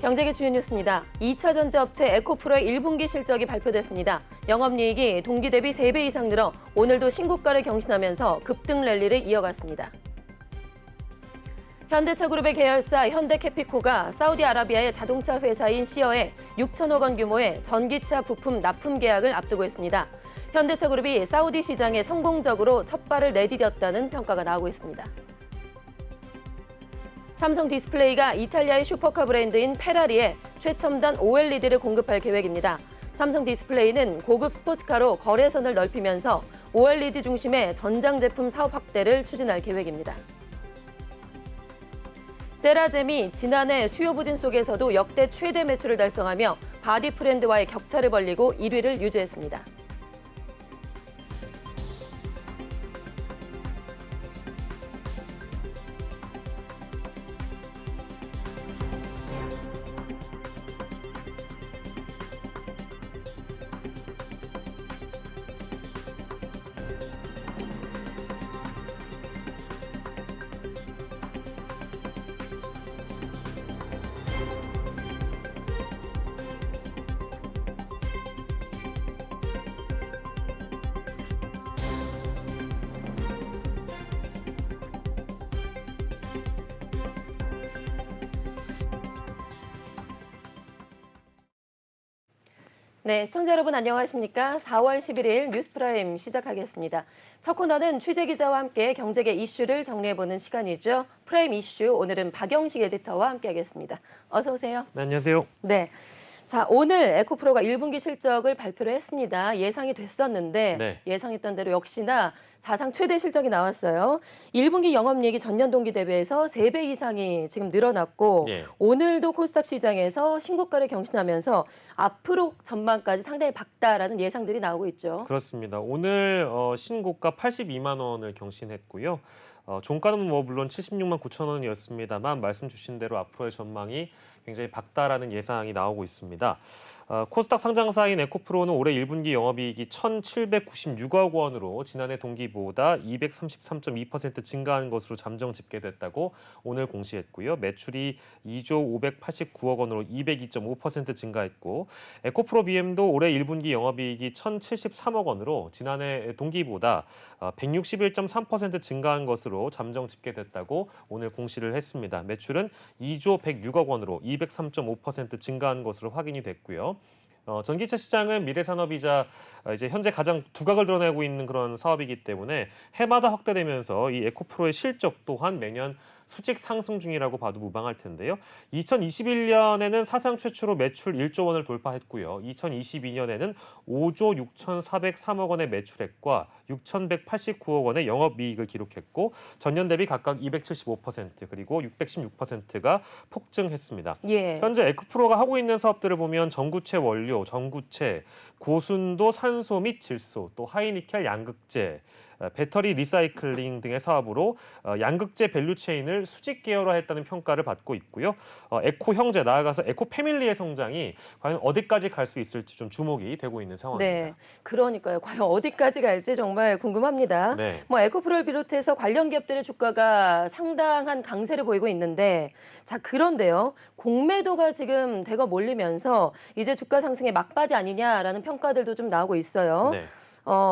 경제계 주요 뉴스입니다. 2차 전지업체 에코프로의 1분기 실적이 발표됐습니다. 영업이익이 동기 대비 3배 이상 늘어 오늘도 신고가를 경신하면서 급등 랠리를 이어갔습니다. 현대차그룹의 계열사 현대캐피코가 사우디아라비아의 자동차 회사인 시어에 6천억 원 규모의 전기차 부품 납품 계약을 앞두고 있습니다. 현대차그룹이 사우디 시장에 성공적으로 첫 발을 내디뎠다는 평가가 나오고 있습니다. 삼성 디스플레이가 이탈리아의 슈퍼카 브랜드인 페라리에 최첨단 OLED를 공급할 계획입니다. 삼성 디스플레이는 고급 스포츠카로 거래선을 넓히면서 OLED 중심의 전장 제품 사업 확대를 추진할 계획입니다. 세라젬이 지난해 수요 부진 속에서도 역대 최대 매출을 달성하며 바디 브랜드와의 격차를 벌리고 1위를 유지했습니다. 네, 시청자 여러분 안녕하십니까? 4월 11일 뉴스프라임 시작하겠습니다. 첫 코너는 취재기자와 함께 경제계 이슈를 정리해보는 시간이죠. 프라임 이슈, 오늘은 박영식 에디터와 함께하겠습니다. 어서 오세요. 네, 안녕하세요. 네. 자, 오늘 에코프로가 1분기 실적을 발표를 했습니다. 예상이 됐었는데 네. 예상했던 대로 역시나 사상 최대 실적이 나왔어요. 1분기 영업이익이 전년 동기 대비해서 3배 이상이 지금 늘어났고 예. 오늘도 코스닥 시장에서 신고가를 경신하면서 앞으로 전망까지 상당히 밝다라는 예상들이 나오고 있죠. 그렇습니다. 오늘 신고가 82만 원을 경신했고요. 종가는 물론 76만 9천 원이었습니다만 말씀 주신 대로 앞으로의 전망이 굉장히 밝다라는 예상이 나오고 있습니다. 코스닥 상장사인 에코프로는 올해 1분기 영업이익이 1,796억 원으로 지난해 동기보다 233.2% 증가한 것으로 잠정 집계됐다고 오늘 공시했고요. 매출이 2조 589억 원으로 202.5% 증가했고 에코프로 BM도 올해 1분기 영업이익이 1,073억 원으로 지난해 동기보다 161.3% 증가한 것으로 잠정 집계됐다고 오늘 공시를 했습니다. 매출은 2조 106억 원으로 203.5% 증가한 것으로 확인이 됐고요. 전기차 시장은 미래산업이자 이제 현재 가장 두각을 드러내고 있는 그런 사업이기 때문에 해마다 확대되면서 이 에코프로의 실적 또한 매년 수직 상승 중이라고 봐도 무방할 텐데요. 2021년에는 사상 최초로 매출 1조 원을 돌파했고요. 2022년에는 5조 6,403억 원의 매출액과 6,189억 원의 영업이익을 기록했고 전년 대비 각각 275% 그리고 616%가 폭증했습니다. 예. 현재 에코프로가 하고 있는 사업들을 보면 전구체 원료, 전구체, 고순도 산소 및 질소, 또 하이니켈 양극재, 배터리 리사이클링 등의 사업으로 양극재 밸류체인을 수직 계열화했다는 평가를 받고 있고요. 에코 형제, 나아가서 에코 패밀리의 성장이 과연 어디까지 갈 수 있을지 좀 주목이 되고 있는 상황입니다. 네, 그러니까요. 과연 어디까지 갈지 정말 궁금합니다. 네. 에코프로를 비롯해서 관련 기업들의 주가가 상당한 강세를 보이고 있는데, 자, 그런데요. 공매도가 지금 대거 몰리면서 이제 주가 상승의 막바지 아니냐라는 평가들도 좀 나오고 있어요. 네.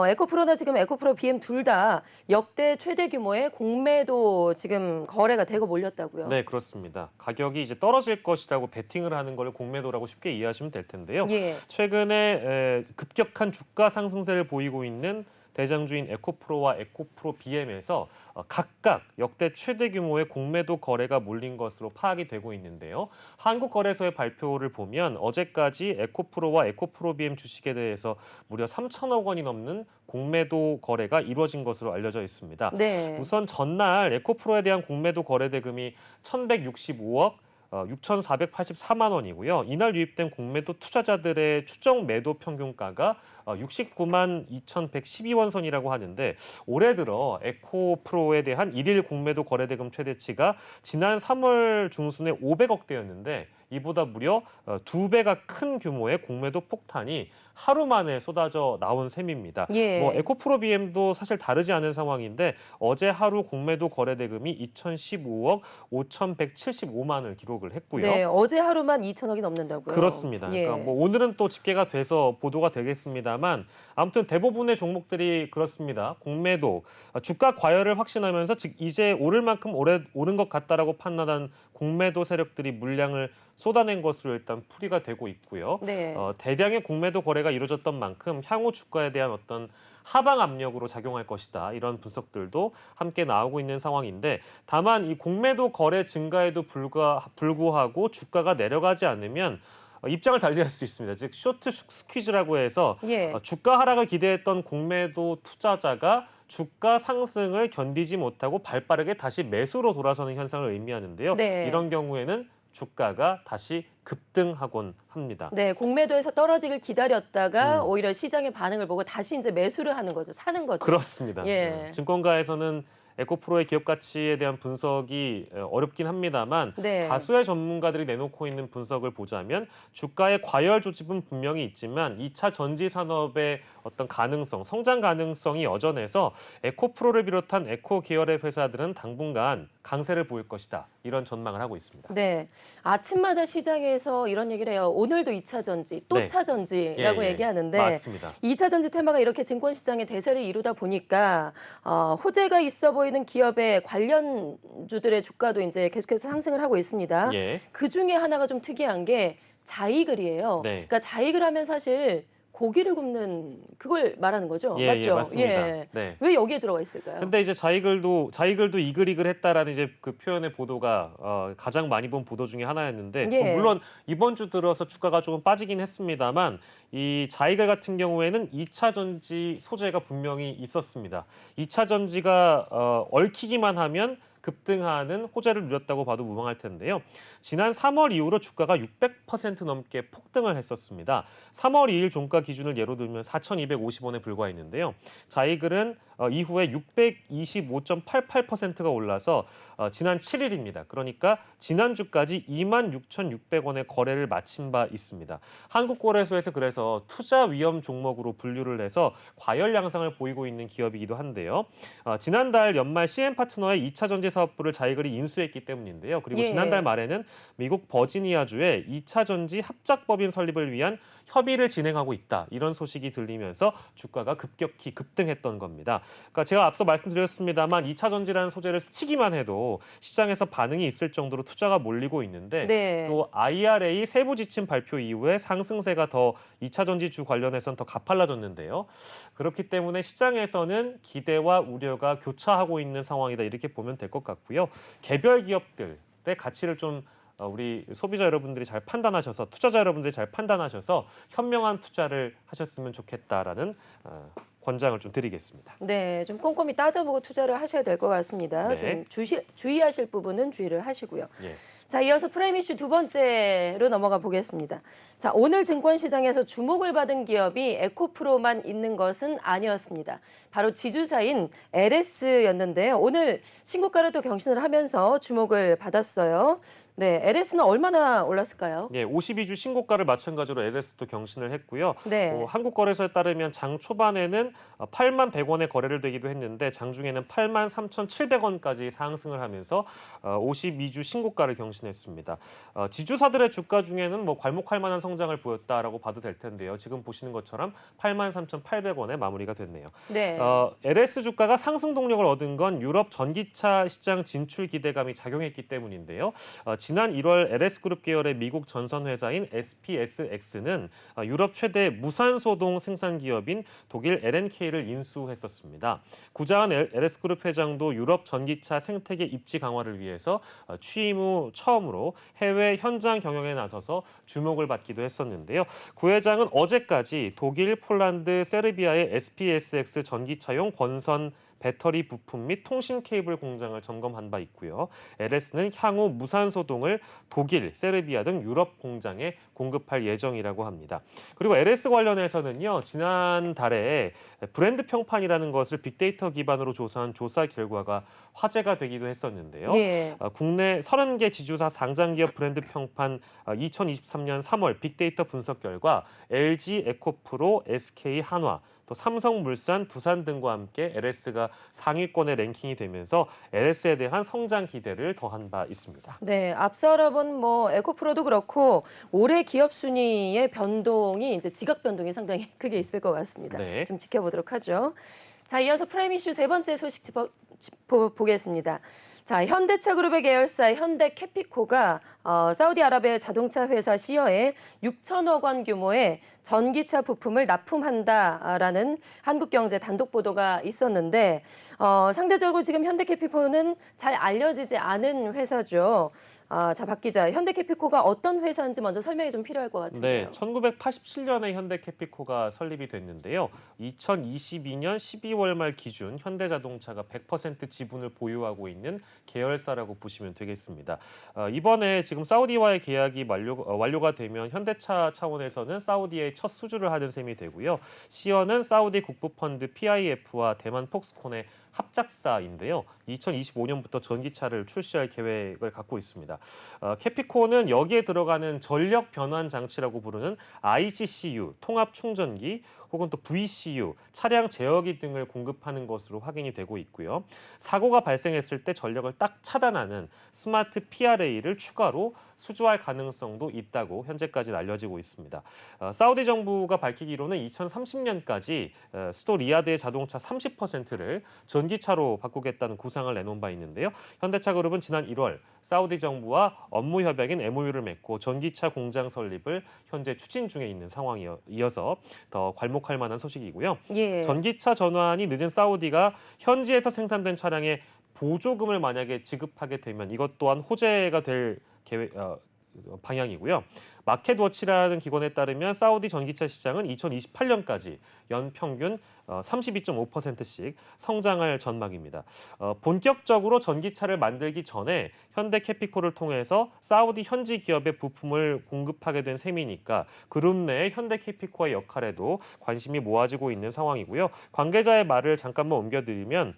에코프로나 지금 에코프로 BM 둘 다 역대 최대 규모의 공매도 지금 거래가 대거 몰렸다고요. 네, 그렇습니다. 가격이 이제 떨어질 것이라고 베팅을 하는 걸 공매도라고 쉽게 이해하시면 될 텐데요. 예. 최근에 급격한 주가 상승세를 보이고 있는 대장주인 에코프로와 에코프로 BM에서 각각 역대 최대 규모의 공매도 거래가 몰린 것으로 파악이 되고 있는데요. 한국거래소의 발표를 보면 어제까지 에코프로와 에코프로 BM 주식에 대해서 무려 3천억 원이 넘는 공매도 거래가 이루어진 것으로 알려져 있습니다. 네. 우선 전날 에코프로에 대한 공매도 거래 대금이 1,165억 6,484만 원이고요. 이날 유입된 공매도 투자자들의 추정 매도 평균가가 69만 2,112원 선이라고 하는데 올해 들어 에코프로에 대한 일일 공매도 거래대금 최대치가 지난 3월 중순에 500억대였는데 이보다 무려 2배가 큰 규모의 공매도 폭탄이 하루 만에 쏟아져 나온 셈입니다. 예. 뭐 에코프로 BM도 사실 다르지 않은 상황인데 어제 하루 공매도 거래대금이 2,015억 5,175만을 기록을 했고요. 네, 어제 하루만 2천억이 넘는다고요. 그렇습니다. 예. 그러니까 뭐 오늘은 또 집계가 돼서 보도가 되겠습니다만 아무튼 대부분의 종목들이 그렇습니다. 공매도 주가 과열을 확신하면서 즉 이제 오를 만큼 오른 것 같다라고 판단한 공매도 세력들이 물량을 쏟아낸 것으로 일단 풀이가 되고 있고요. 네. 대량의 공매도 거래가 이루어졌던 만큼 향후 주가에 대한 어떤 하방 압력으로 작용할 것이다. 이런 분석들도 함께 나오고 있는 상황인데 다만 이 공매도 거래 증가에도 불구하고 주가가 내려가지 않으면 입장을 달리할 수 있습니다. 즉 쇼트 스퀴즈라고 해서 예. 주가 하락을 기대했던 공매도 투자자가 주가 상승을 견디지 못하고 발빠르게 다시 매수로 돌아서는 현상을 의미하는데요. 네. 이런 경우에는 주가가 다시 급등하곤 합니다. 네, 공매도에서 떨어지길 기다렸다가 음. 오히려 시장의 반응을 보고 다시 이제 매수를 하는 거죠. 사는 거죠. 그렇습니다. 예. 네. 증권가에서는 에코프로의 기업 가치에 대한 분석이 어렵긴 합니다만 네. 다수의 전문가들이 내놓고 있는 분석을 보자면 주가의 과열 조짐은 분명히 있지만 2차 전지 산업의 어떤 가능성, 성장 가능성이 여전해서 에코프로를 비롯한 에코 계열의 회사들은 당분간 강세를 보일 것이다. 이런 전망을 하고 있습니다. 네. 아침마다 시장에서 이런 얘기를 해요. 오늘도 2차 전지, 또 네. 차 전지라고 예, 예. 얘기하는데 맞습니다. 2차 전지 테마가 이렇게 증권 시장의 대세를 이루다 보니까 호재가 있어 보이는 기업의 관련주들의 주가도 이제 계속해서 상승을 하고 있습니다. 예. 그 중에 하나가 좀 특이한 게 자이글이에요. 네. 그러니까 자이글 하면 사실 고기를 굽는 그걸 말하는 거죠. 예, 맞죠? 예, 맞습니다. 예. 네. 왜 여기에 들어가 있을까요? 근데 이제 자이글도 이글이글했다라는 이제 그 표현의 보도가 가장 많이 본 보도 중에 하나였는데 예. 물론 이번 주 들어서 주가가 조금 빠지긴 했습니다만 이 자이글 같은 경우에는 2차 전지 소재가 분명히 있었습니다. 2차 전지가 얽히기만 하면 급등하는 호재를 누렸다고 봐도 무방할 텐데요. 지난 3월 이후로 주가가 600% 넘게 폭등을 했었습니다. 3월 2일 종가 기준을 예로 들면 4,250원에 불과했는데요. 자이글은 이후에 625.88%가 올라서 지난 7일입니다. 그러니까 지난주까지 26,600원의 거래를 마친 바 있습니다. 한국거래소에서 그래서 투자 위험 종목으로 분류를 해서 과열 양상을 보이고 있는 기업이기도 한데요. 지난달 연말 CM파트너의 2차 전지 사업부를 자이글이 인수했기 때문인데요. 그리고 예. 지난달 말에는 미국 버지니아주에 2차 전지 합작법인 설립을 위한 협의를 진행하고 있다. 이런 소식이 들리면서 주가가 급격히 급등했던 겁니다. 그러니까 제가 앞서 말씀드렸습니다만 2차 전지라는 소재를 스치기만 해도 시장에서 반응이 있을 정도로 투자가 몰리고 있는데 네. 또 IRA 세부 지침 발표 이후에 상승세가 더 2차 전지주 관련해서는 더 가팔라졌는데요. 그렇기 때문에 시장에서는 기대와 우려가 교차하고 있는 상황이다. 이렇게 보면 될 것 같고요. 개별 기업들의 가치를 좀 우리 소비자 여러분들이 잘 판단하셔서 투자자 여러분들이 잘 판단하셔서 현명한 투자를 하셨으면 좋겠다라는 권장을 좀 드리겠습니다. 네, 좀 꼼꼼히 따져보고 투자를 하셔야 될 것 같습니다. 네. 좀 주의하실 부분은 주의를 하시고요. 예. 자, 이어서 프라임 이슈 두 번째로 넘어가 보겠습니다. 자, 오늘 증권시장에서 주목을 받은 기업이 에코프로만 있는 것은 아니었습니다. 바로 지주사인 LS였는데요. 오늘 신고가를 또 경신을 하면서 주목을 받았어요. 네, LS는 얼마나 올랐을까요? 예, 52주 신고가를 마찬가지로 LS도 경신을 했고요. 네. 한국거래소에 따르면 장 초반에는 8만 100원에 거래를 되기도 했는데 장중에는 8만 3,700원까지 상승을 하면서 52주 신고가를 경신했습니다. 지주사들의 주가 중에는 뭐 괄목할 만한 성장을 보였다라고 봐도 될 텐데요. 지금 보시는 것처럼 8만 3,800원에 마무리가 됐네요. 네. LS 주가가 상승 동력을 얻은 건 유럽 전기차 시장 진출 기대감이 작용했기 때문인데요. 지난 1월 LS그룹 계열의 미국 전선 회사인 SPSX는 유럽 최대 무산소동 생산 기업인 독일 LNK를 인수했었습니다. 구자한 LS그룹 회장도 유럽 전기차 생태계 입지 강화를 위해서 취임 후 처음으로 해외 현장 경영에 나서서 주목을 받기도 했었는데요. 구 회장은 어제까지 독일, 폴란드, 세르비아의 SPSX 전기차용 권선 배터리 부품 및 통신 케이블 공장을 점검한 바 있고요. LS는 향후 무산소동을 독일, 세르비아 등 유럽 공장에 공급할 예정이라고 합니다. 그리고 LS 관련해서는요, 지난달에 브랜드 평판이라는 것을 빅데이터 기반으로 조사한 조사 결과가 화제가 되기도 했었는데요. 예. 국내 30개 지주사 상장기업 브랜드 평판 2023년 3월 빅데이터 분석 결과 LG 에코프로, SK 한화, 또 삼성물산, 두산 등과 함께 LS가 상위권에 랭킹이 되면서 LS에 대한 성장 기대를 더한 바 있습니다. 네, 앞서 알아본 뭐 에코프로도 그렇고 올해 기업 순위의 변동이 이제 지각 변동이 상당히 크게 있을 것 같습니다. 네. 좀 지켜보도록 하죠. 자, 이어서 프라임 이슈 세 번째 소식 보겠습니다. 자, 현대차 그룹의 계열사 현대캐피코가 사우디아라비아 자동차 회사 시어에 6천억 원 규모의 전기차 부품을 납품한다라는 한국경제 단독 보도가 있었는데 상대적으로 지금 현대캐피코는 잘 알려지지 않은 회사죠. 자, 박 기자, 현대캐피코가 어떤 회사인지 먼저 설명이 좀 필요할 것 같은데요. 네, 1987년에 현대캐피코가 설립이 됐는데요. 2022년 12월 말 기준 현대자동차가 100% 지분을 보유하고 있는 계열사라고 보시면 되겠습니다. 이번에 지금 사우디와의 계약이 완료가 되면 현대차 차원에서는 사우디에 첫 수주를 하는 셈이 되고요. 시어는 사우디 국부펀드 PIF와 대만 폭스콘의 합작사인데요. 2025년부터 전기차를 출시할 계획을 갖고 있습니다. 캐피코는 여기에 들어가는 전력 변환 장치라고 부르는 ICCU, 통합 충전기, 혹은 또 VCU, 차량 제어기 등을 공급하는 것으로 확인이 되고 있고요. 사고가 발생했을 때 전력을 딱 차단하는 스마트 PRA를 추가로 수주할 가능성도 있다고 현재까지는 알려지고 있습니다. 사우디 정부가 밝히기로는 2030년까지 수도 리야드의 자동차 30%를 전기차로 바꾸겠다는 구상을 내놓은 바 있는데요. 현대차 그룹은 지난 1월 사우디 정부와 업무 협약인 MOU를 맺고 전기차 공장 설립을 현재 추진 중에 있는 상황이어서 더 괄목할 만한 소식이고요. 예. 전기차 전환이 늦은 사우디가 현지에서 생산된 차량에 보조금을 만약에 지급하게 되면 이것 또한 호재가 될 방향이고요. 마켓워치라는 기관에 따르면 사우디 전기차 시장은 2028년까지 연평균 32.5%씩 성장할 전망입니다. 본격적으로 전기차를 만들기 전에 현대캐피코를 통해서 사우디 현지 기업의 부품을 공급하게 된 셈이니까 그룹 내의 현대캐피코의 역할에도 관심이 모아지고 있는 상황이고요. 관계자의 말을 잠깐만 옮겨드리면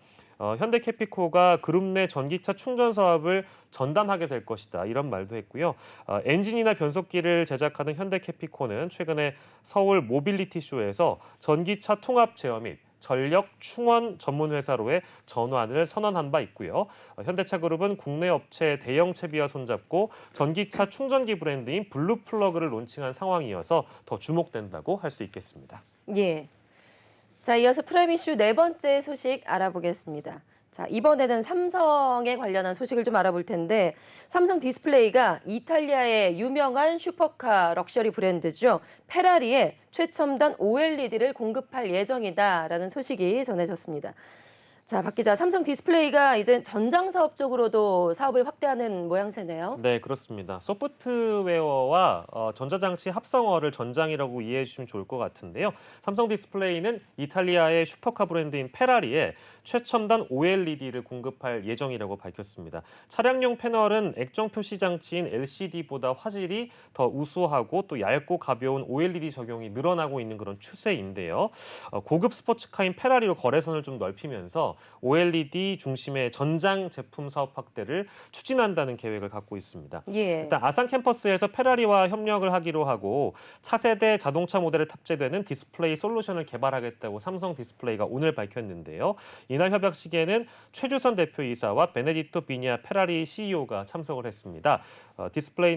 현대캐피코가 그룹 내 전기차 충전 사업을 전담하게 될 것이다. 이런 말도 했고요. 엔진이나 변속기를 제작하는 현대캐피코는 최근에 서울 모빌리티 쇼에서 전기차 통합 제어 및 전력 충원 전문 회사로의 전환을 선언한 바 있고요. 현대차그룹은 국내 업체 대형 채비와 손잡고 전기차 충전기 브랜드인 블루플러그를 론칭한 상황이어서 더 주목된다고 할 수 있겠습니다. 예. 자, 이어서 프라임 이슈 네 번째 소식 알아보겠습니다. 자, 이번에는 삼성에 관련한 소식을 좀 알아볼 텐데 삼성 디스플레이가 이탈리아의 유명한 슈퍼카 럭셔리 브랜드죠. 페라리에 최첨단 OLED를 공급할 예정이다라는 소식이 전해졌습니다. 자, 박 기자, 삼성 디스플레이가 이제 전장 사업 쪽으로도 사업을 확대하는 모양새네요. 네, 그렇습니다. 소프트웨어와 전자장치 합성어를 전장이라고 이해해 주시면 좋을 것 같은데요. 삼성 디스플레이는 이탈리아의 슈퍼카 브랜드인 페라리에 최첨단 OLED를 공급할 예정이라고 밝혔습니다. 차량용 패널은 액정 표시 장치인 LCD보다 화질이 더 우수하고 또 얇고 가벼운 OLED 적용이 늘어나고 있는 그런 추세인데요. 고급 스포츠카인 페라리로 거래선을 좀 넓히면서 OLED 중심의 전장 제품 사업 확대를 추진한다는 계획을 갖고 있습니다. 예. 일단 아산 캠퍼스에서 페라리와 협력을 하기로 하고 차세대 자동차 모델에 탑재되는 디스플레이 솔루션을 개발하겠다고 삼성 디스플레이가 오늘 밝혔는데요. 이날 협약식에는 최주선 대표이사와 베네디토 비니아 페라리 CEO가 참석을 했습니다.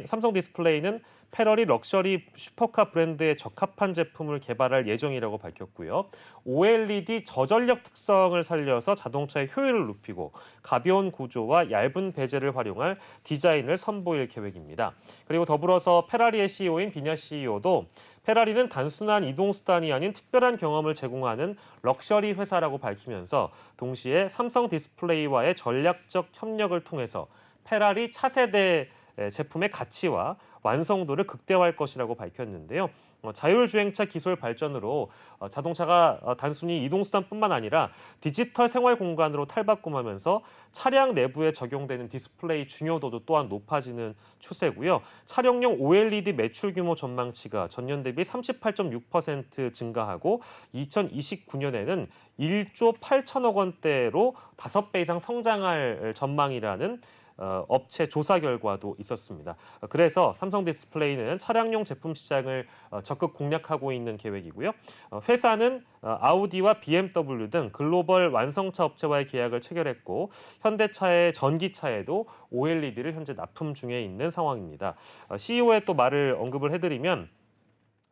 삼성 디스플레이는 페라리 럭셔리 슈퍼카 브랜드에 적합한 제품을 개발할 예정이라고 밝혔고요. OLED 저전력 특성을 살려서 자동차의 효율을 높이고 가벼운 구조와 얇은 베젤을 활용할 디자인을 선보일 계획입니다. 그리고 더불어서 페라리의 CEO인 비냐 CEO도 페라리는 단순한 이동수단이 아닌 특별한 경험을 제공하는 럭셔리 회사라고 밝히면서 동시에 삼성 디스플레이와의 전략적 협력을 통해서 페라리 차세대 제품의 가치와 완성도를 극대화할 것이라고 밝혔는데요. 자율주행차 기술 발전으로 자동차가 단순히 이동수단뿐만 아니라 디지털 생활 공간으로 탈바꿈하면서 차량 내부에 적용되는 디스플레이 중요도도 또한 높아지는 추세고요. 차량용 OLED 매출 규모 전망치가 전년 대비 38.6% 증가하고 2029년에는 1조 8천억 원대로 5배 이상 성장할 전망이라는 업체 조사 결과도 있었습니다. 그래서 삼성 디스플레이는 차량용 제품 시장을 적극 공략하고 있는 계획이고요. 회사는 아우디와 BMW 등 글로벌 완성차 업체와의 계약을 체결했고 현대차의 전기차에도 OLED를 현재 납품 중에 있는 상황입니다. CEO의 또 말을 언급을 해드리면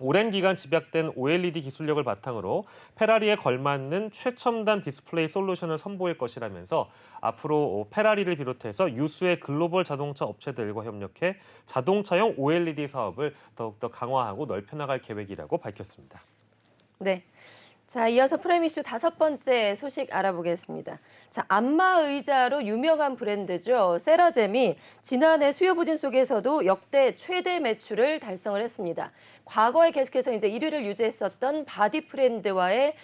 오랜 기간 집약된 OLED 기술력을 바탕으로 페라리에 걸맞는 최첨단 디스플레이 솔루션을 선보일 것이라면서 앞으로 페라리를 비롯해서 유수의 글로벌 자동차 업체들과 협력해 자동차용 OLED 사업을 더욱더 강화하고 넓혀나갈 계획이라고 밝혔습니다. 네. 자, 이어서 프라임 이슈 5번째 소식 알아보겠습니다. 자, 안마 의자로 유명한 브랜드죠. 세라젬이 지난해 수요 부진 속에서도 역대 최대 매출을 달성을 했습니다. 과거에 계속해서 이제 1위를 유지했었던 바디 프렌드와의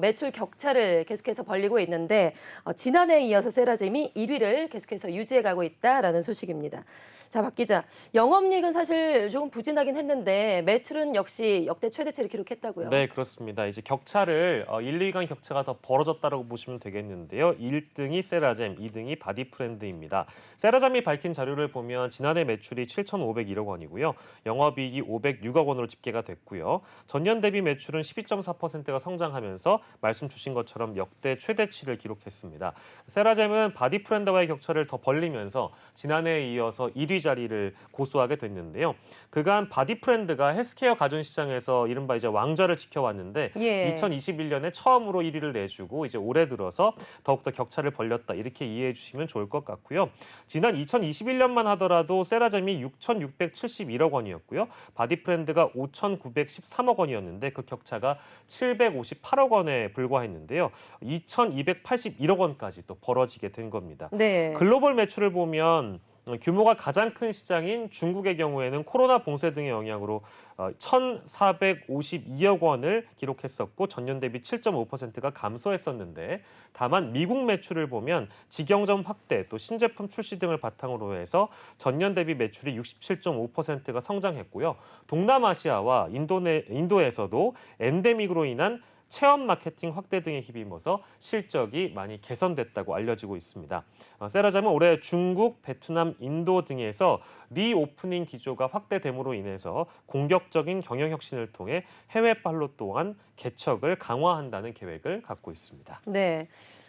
매출 격차를 계속해서 벌리고 있는데 지난해에 이어서 세라젬이 1위를 계속해서 유지해가고 있다라는 소식입니다. 자, 박 기자, 영업이익은 사실 조금 부진하긴 했는데 매출은 역시 역대 최대치를 기록했다고요? 네, 그렇습니다. 이제 격차를 1, 2위 간 격차가 더 벌어졌다고 보시면 되겠는데요. 1등이 세라젬, 2등이 바디프렌드입니다. 세라젬이 밝힌 자료를 보면 지난해 매출이 7,501억 원이고요. 영업이익이 506억 원으로 집계가 됐고요. 전년 대비 매출은 12.4%가 성장하면서 말씀 주신 것처럼 역대 최대치를 기록했습니다. 세라젬은 바디프렌드와의 격차를 더 벌리면서 지난해에 이어서 1위 자리를 고수하게 됐는데요. 그간 바디프렌드가 헬스케어 가전시장에서 이른바 이제 왕좌를 지켜왔는데 예. 2021년에 처음으로 1위를 내주고 이제 올해 들어서 더욱더 격차를 벌렸다 이렇게 이해해 주시면 좋을 것 같고요. 지난 2021년만 하더라도 세라젬이 6,671억 원이었고요. 바디프렌드가 5,913억 원이었는데 그 격차가 758억 원에 불과했는데요. 2,281억 원까지 또 벌어지게 된 겁니다. 네. 글로벌 매출을 보면 규모가 가장 큰 시장인 중국의 경우에는 코로나 봉쇄 등의 영향으로 1,452억 원을 기록했었고 전년 대비 7.5%가 감소했었는데 다만 미국 매출을 보면 직영점 확대 또 신제품 출시 등을 바탕으로 해서 전년 대비 매출이 67.5%가 성장했고요. 동남아시아와 인도에서도 엔데믹으로 인한 체험 마케팅 확대 등에 힘입어서 실적이 많이 개선됐다고 알려지고 있습니다. 세라젬은 올해 중국, 베트남, 인도 등에서 리오프닝 기조가 확대됨으로 인해서 공격적인 경영 혁신을 통해 해외 판로 또한 개척을 강화한다는 계획을 갖고 있습니다. 네.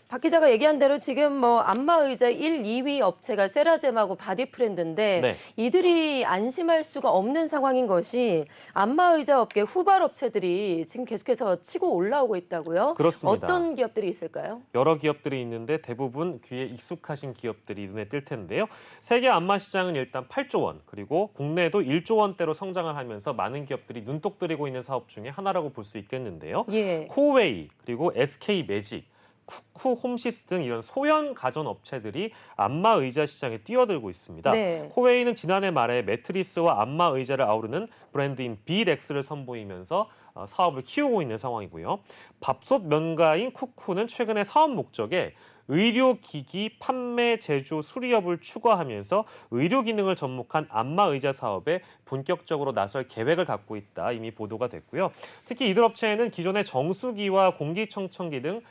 박 기자가 얘기한 대로 지금 뭐 안마 의자 1, 2위 업체가 세라젬하고 바디프렌드인데 네. 이들이 안심할 수가 없는 상황인 것이 안마 의자 업계 후발 업체들이 지금 계속해서 치고 올라오고 있다고요? 그렇습니다. 어떤 기업들이 있을까요? 여러 기업들이 있는데 대부분 귀에 익숙하신 기업들이 눈에 띌 텐데요. 세계 안마 시장은 일단 8조 원, 그리고 국내에도 1조 원대로 성장을 하면서 많은 기업들이 눈독 들이고 있는 사업 중에 하나라고 볼 수 있겠는데요. 예. 코웨이, 그리고 SK 매직, 쿠쿠 홈시스 등 이런 소형 가전 업체들이 안마 의자 시장에 뛰어들고 있습니다. 네. 코웨이는 지난해 말에 매트리스와 안마 의자를 아우르는 브랜드인 비렉스를 선보이면서 사업을 키우고 있는 상황이고요. 밥솥 면가인 쿠쿠는 최근에 사업 목적에 의료기기 판매, 제조, 수리업을 추가하면서 의료 기능을 접목한 안마 의자 사업에 본격적으로 나설 계획을 갖고 있다 이미 보도가 됐고요. 특히 이들 업체에는 기존의 정수기와 공기청정기 등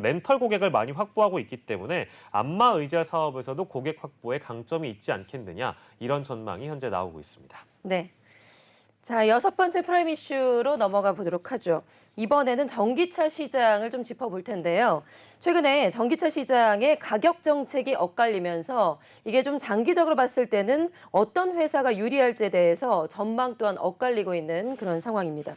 렌털 고객을 많이 확보하고 있기 때문에 안마 의자 사업에서도 고객 확보에 강점이 있지 않겠느냐 이런 전망이 현재 나오고 있습니다. 네. 자, 6번째 프라임 이슈로 넘어가 보도록 하죠. 이번에는 전기차 시장을 좀 짚어볼 텐데요. 최근에 전기차 시장의 가격 정책이 엇갈리면서 이게 좀 장기적으로 봤을 때는 어떤 회사가 유리할지에 대해서 전망 또한 엇갈리고 있는 그런 상황입니다.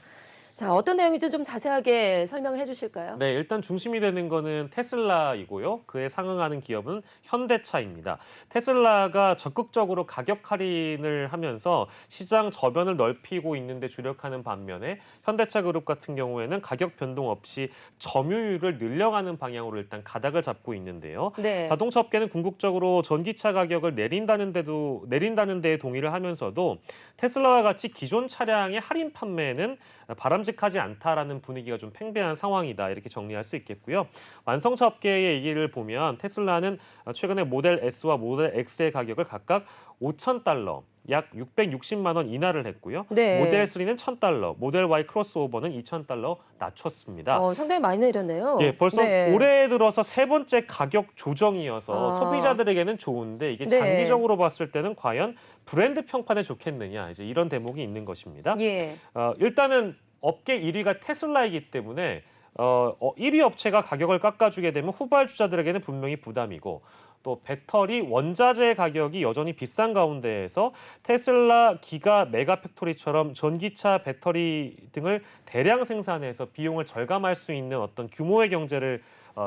자, 어떤 내용인지 좀 자세하게 설명을 해주실까요? 네, 일단 중심이 되는 거는 테슬라이고요. 그에 상응하는 기업은 현대차입니다. 테슬라가 적극적으로 가격 할인을 하면서 시장 저변을 넓히고 있는데 주력하는 반면에 현대차 그룹 같은 경우에는 가격 변동 없이 점유율을 늘려가는 방향으로 일단 가닥을 잡고 있는데요. 네. 자동차 업계는 궁극적으로 전기차 가격을 내린다는 데에 동의를 하면서도 테슬라와 같이 기존 차량의 할인 판매는 바람직하지 않다라는 분위기가 좀 팽배한 상황이다 이렇게 정리할 수 있겠고요. 완성차 업계의 얘기를 보면 테슬라는 최근에 모델 S와 모델 X의 가격을 각각 5,000달러, 약 660만 원 인하를 했고요. 모델 네. 3는 1,000달러, 모델 Y 크로스오버는 2,000달러 낮췄습니다. 상당히 많이 예, 내렸네요. 벌써 네. 올해 들어서 세 번째 가격 조정이어서 아, 소비자들에게는 좋은데 이게 네. 장기적으로 봤을 때는 과연 브랜드 평판에 좋겠느냐 이제 이런 대목이 있는 것입니다. 예. 일단은 업계 1위가 테슬라이기 때문에 1위 업체가 가격을 깎아주게 되면 후발주자들에게는 분명히 부담이고 또 배터리 원자재 가격이 여전히 비싼 가운데에서 테슬라 기가 메가팩토리처럼 전기차 배터리 등을 대량 생산해서 비용을 절감할 수 있는 어떤 규모의 경제를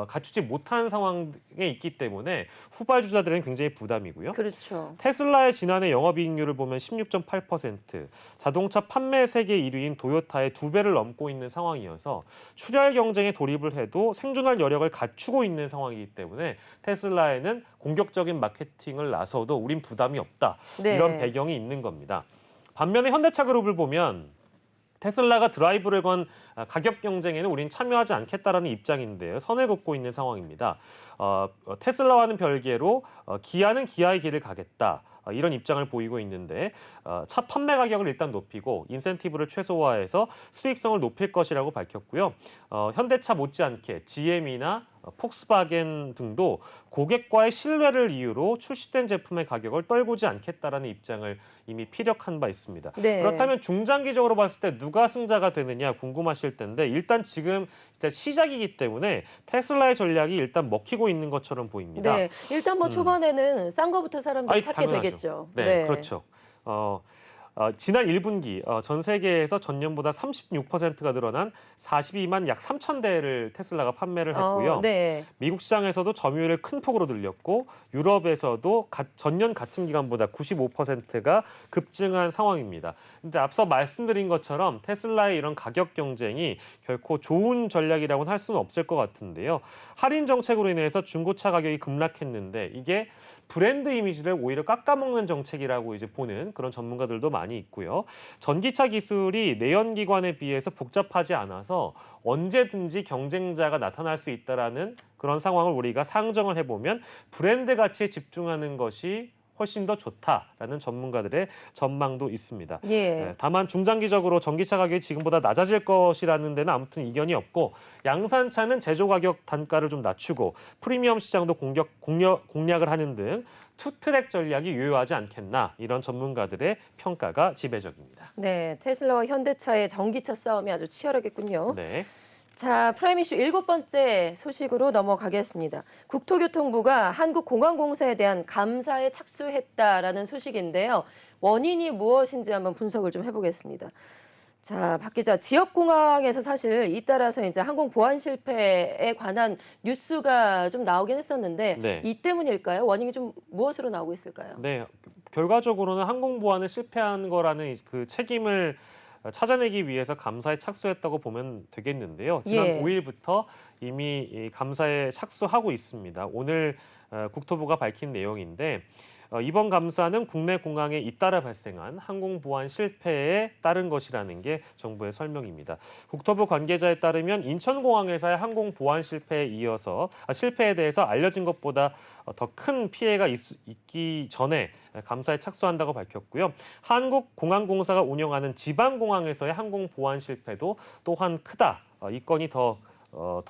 갖추지 못한 상황에 있기 때문에 후발주자들은 굉장히 부담이고요. 그렇죠. 테슬라의 지난해 영업이익률을 보면 16.8%, 자동차 판매 세계 1위인 도요타의 2배를 넘고 있는 상황이어서 출혈 경쟁에 돌입을 해도 생존할 여력을 갖추고 있는 상황이기 때문에 테슬라에는 공격적인 마케팅을 나서도 우린 부담이 없다. 이런 네. 배경이 있는 겁니다. 반면에 현대차 그룹을 보면 테슬라가 드라이브를 건 가격 경쟁에는 우린 참여하지 않겠다라는 입장인데요. 선을 긋고 있는 상황입니다. 테슬라와는 별개로 기아는 기아의 길을 가겠다. 이런 입장을 보이고 있는데 차 판매 가격을 일단 높이고 인센티브를 최소화해서 수익성을 높일 것이라고 밝혔고요. 현대차 못지않게 GM이나 폭스바겐 등도 고객과의 신뢰를 이유로 출시된 제품의 가격을 떨구지 않겠다라는 입장을 이미 피력한 바 있습니다. 네. 그렇다면 중장기적으로 봤을 때 누가 승자가 되느냐 궁금하실 텐데 일단 지금 일단 시작이기 때문에 테슬라의 전략이 일단 먹히고 있는 것처럼 보입니다. 네. 일단 뭐 음. 초반에는 싼 거부터 사람들이 아이 찾게 당연하죠. 되겠죠. 네, 네. 그렇죠. 어, 지난 1분기 전 세계에서 전년보다 36%가 늘어난 42만 약 3천 대를 테슬라가 판매를 했고요. 네. 미국 시장에서도 점유율을 큰 폭으로 늘렸고 유럽에서도 전년 같은 기간보다 95%가 급증한 상황입니다. 근데 앞서 말씀드린 것처럼 테슬라의 이런 가격 경쟁이 결코 좋은 전략이라고는 할 수는 없을 것 같은데요. 할인 정책으로 인해서 중고차 가격이 급락했는데 이게 브랜드 이미지를 오히려 깎아먹는 정책이라고 이제 보는 그런 전문가들도 많이 있고요. 전기차 기술이 내연기관에 비해서 복잡하지 않아서 언제든지 경쟁자가 나타날 수 있다라는 그런 상황을 우리가 상정을 해보면 브랜드 가치에 집중하는 것이 훨씬 더 좋다라는 전문가들의 전망도 있습니다. 예. 다만 중장기적으로 전기차 가격이 지금보다 낮아질 것이라는 데는 아무튼 이견이 없고 양산차는 제조 가격 단가를 좀 낮추고 프리미엄 시장도 공략을 하는 등 투트랙 전략이 유효하지 않겠나 이런 전문가들의 평가가 지배적입니다. 네. 테슬라와 현대차의 전기차 싸움이 아주 치열하겠군요. 네. 자, 프라임 이슈 7번째 소식으로 넘어가겠습니다. 국토교통부가 한국공항공사에 대한 감사에 착수했다라는 소식인데요. 원인이 무엇인지 한번 분석을 좀 해보겠습니다. 자, 박 기자, 지역공항에서 사실 잇따라서 이제 항공 보안 실패에 관한 뉴스가 좀 나오긴 했었는데 네. 이 때문일까요? 원인이 좀 무엇으로 나오고 있을까요? 네, 결과적으로는 항공 보안을 실패한 거라는 그 책임을 찾아내기 위해서 감사에 착수했다고 보면 되겠는데요. 지난 예. 5일부터 이미 이 감사에 착수하고 있습니다. 오늘 국토부가 밝힌 내용인데 이번 감사는 국내 공항에 잇따라 발생한 항공 보안 실패에 따른 것이라는 게 정부의 설명입니다. 국토부 관계자에 따르면 인천공항에서의 항공 보안 실패에 이어서 실패에 대해서 알려진 것보다 더 큰 피해가 있기 전에 감사에 착수한다고 밝혔고요. 한국공항공사가 운영하는 지방공항에서의 항공 보안 실패도 또한 크다. 이 건이 더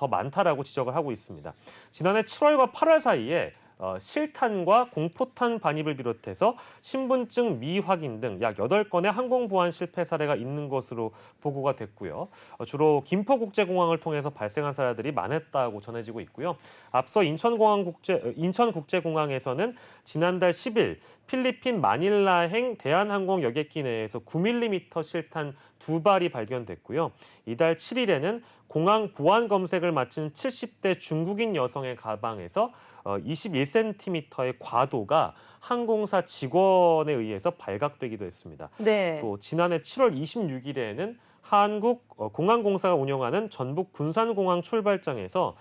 많다라고 지적을 하고 있습니다. 지난해 7월과 8월 사이에 실탄과 공포탄 반입을 비롯해서 신분증 미확인 등 약 8건의 항공보안 실패 사례가 있는 것으로 보고가 됐고요. 주로 김포국제공항을 통해서 발생한 사례들이 많았다고 전해지고 있고요. 앞서 인천국제공항에서는 지난달 10일 필리핀 마닐라행 대한항공 여객기 내에서 9mm 실탄 2발이 발견됐고요. 이달 7일에는 공항 보안 검색을 마친 70대 중국인 여성의 가방에서 21cm의 과도가 항공사 직원에 의해서 발각되기도 했습니다. 네. 또 지난해 7월 26일에는 한국 공항공사가 운영하는 전북 군산공항 출발장에서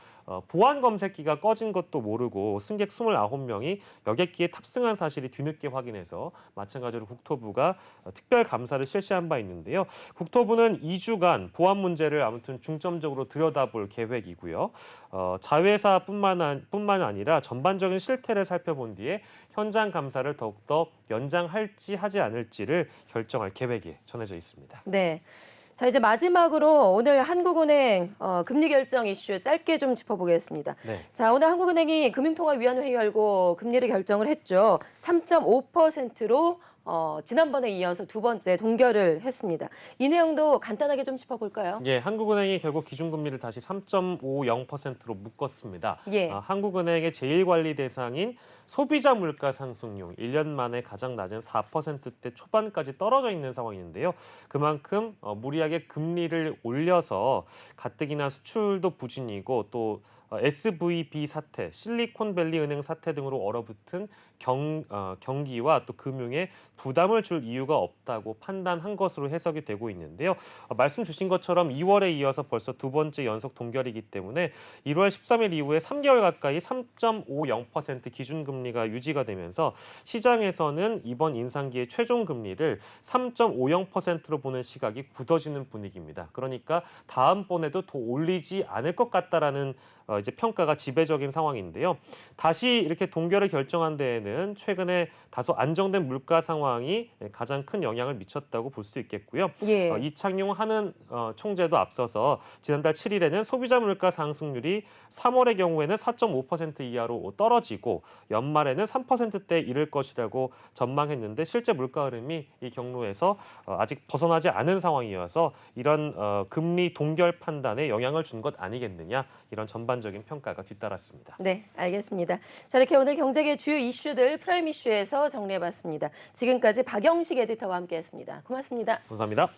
보안 검색기가 꺼진 것도 모르고 승객 29명이 여객기에 탑승한 사실이 뒤늦게 확인해서 마찬가지로 국토부가 특별 감사를 실시한 바 있는데요. 국토부는 2주간 보안 문제를 아무튼 중점적으로 들여다볼 계획이고요. 자회사뿐만 아니라 전반적인 실태를 살펴본 뒤에 현장 감사를 더욱더 연장할지 하지 않을지를 결정할 계획이 전해져 있습니다. 네. 자, 이제 마지막으로 오늘 한국은행 금리 결정 이슈 짧게 좀 짚어보겠습니다. 네. 자, 오늘 한국은행이 금융통화위원회 열고 금리를 결정을 했죠. 3.5%로 지난번에 이어서 두 번째 동결을 했습니다. 이 내용도 간단하게 좀 짚어볼까요? 예, 한국은행이 결국 기준금리를 다시 3.50%로 묶었습니다. 예. 한국은행의 제1관리 대상인 소비자 물가 상승률 1년 만에 가장 낮은 4%대 초반까지 떨어져 있는 상황인데요. 그만큼 무리하게 금리를 올려서 가뜩이나 수출도 부진이고 또 SVB 사태, 실리콘밸리 은행 사태 등으로 얼어붙은 경기와 또 금융에 부담을 줄 이유가 없다고 판단한 것으로 해석이 되고 있는데요. 말씀 주신 것처럼 2월에 이어서 벌써 두 번째 연속 동결이기 때문에 1월 13일 이후에 3개월 가까이 3.50% 기준금리가 유지가 되면서 시장에서는 이번 인상기의 최종 금리를 3.50%로 보는 시각이 굳어지는 분위기입니다. 그러니까 다음번에도 더 올리지 않을 것 같다라는 이제 평가가 지배적인 상황인데요. 다시 이렇게 동결을 결정한 데에는 최근에 다소 안정된 물가 상황이 가장 큰 영향을 미쳤다고 볼 수 있겠고요. 예. 이창용 한은 총재도 앞서서 지난달 7일에는 소비자 물가 상승률이 3월의 경우에는 4.5% 이하로 떨어지고 연말에는 3%대에 이를 것이라고 전망했는데 실제 물가 흐름이 이 경로에서 아직 벗어나지 않은 상황이어서 이런 금리 동결 판단에 영향을 준 것 아니겠느냐 이런 전반적인 평가가 뒤따랐습니다. 네, 알겠습니다. 자, 이렇게 오늘 경제계 주요 이슈들 프라임 이슈에서 정리해봤습니다. 지금까지 박영식 에디터와 함께했습니다. 고맙습니다. 감사합니다.